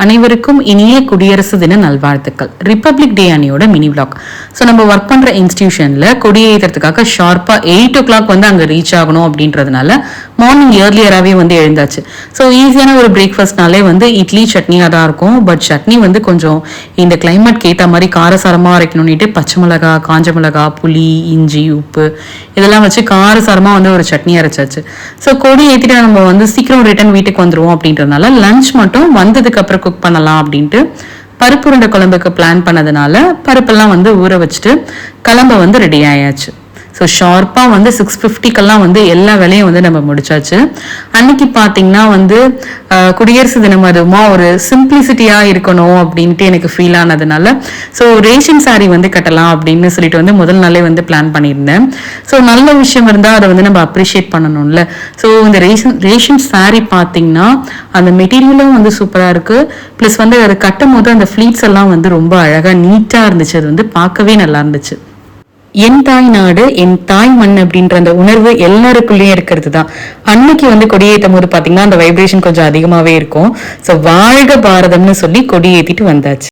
அனைவருக்கும் இனிய குடியரசு தின நல்வாழ்த்துக்கள். ரிப்பப்ளிக் டே அணியோட மினி விளாக். ஸோ நம்ம ஒர்க் பண்ற இன்ஸ்டிடியூஷன்ல கொடியேற்றத்துக்காக ஷார்ப்பா 8 o'clock வந்து அங்க ரீச் ஆகணும் அப்படின்றதுனால மார்னிங் ஏர்லியராகவே வந்து எழுந்தாச்சு. ஸோ ஈஸியான ஒரு பிரேக்ஃபாஸ்ட்னாலே வந்து இட்லி சட்னியாக தான் இருக்கும். பட் சட்னி வந்து கொஞ்சம் இந்த கிளைமேட்க்கு ஏற்ற மாதிரி காரசாரமாக அரைக்கணும்னுட்டு பச்சை மிளகா, காஞ்ச மிளகா, புளி, இஞ்சி, உப்பு இதெல்லாம் வச்சு காரசாரமாக வந்து ஒரு சட்னி அரைச்சாச்சு. ஸோ கொடி ஏற்றிட்டு நம்ம வந்து சீக்கிரம் ரிட்டர்ன் வீட்டுக்கு வந்துருவோம் அப்படின்றதுனால லஞ்ச் மட்டும் வந்ததுக்கு அப்புறம் குக் பண்ணலாம் அப்படின்ட்டு பருப்பு உருண்டை குழம்புக்கு பிளான் பண்ணதுனால பருப்பெல்லாம் வந்து ஊற வச்சுட்டு கிளம்ப வந்து ரெடி ஆயாச்சு. ஸோ ஷார்ப்பாக வந்து 6:50 வந்து எல்லா வேலையும் வந்து நம்ம முடிச்சாச்சு. அன்னைக்கு பார்த்தீங்கன்னா வந்து குடியரசு தினம் அதுவுமா ஒரு சிம்பிளிசிட்டியாக இருக்கணும் அப்படின்ட்டு எனக்கு ஃபீல் ஆனதுனால ஸோ ரேஷன் சாரி வந்து கட்டலாம் அப்படின்னு சொல்லிட்டு வந்து முதல் நாளே வந்து பிளான் பண்ணியிருந்தேன். ஸோ நல்ல விஷயம் இருந்தால் அதை வந்து நம்ம அப்ரிஷியேட் பண்ணணும்ல. ஸோ இந்த ரேஷன் சாரி பார்த்தீங்கன்னா அந்த மெட்டீரியலும் வந்து சூப்பராக இருக்குது. ப்ளஸ் வந்து அதை கட்டும் போது அந்த ஃப்ளீட்ஸ் எல்லாம் வந்து ரொம்ப அழகாக நீட்டாக இருந்துச்சு. அது வந்து பார்க்கவே நல்லா இருந்துச்சு. என் தாய் நாடு என் தாய் மண் அப்படின்ற அந்த உணர்வு எல்லாருக்குள்ளேயும் இருக்கிறது தான். அன்னைக்கு வந்து கொடியேற்றும் போது பாத்தீங்கன்னா அந்த வைப்ரேஷன் கொஞ்சம் அதிகமாவே இருக்கும். ஸோ வாழ்க பாரதம்னு சொல்லி கொடியேற்றிட்டு வந்தாச்சு.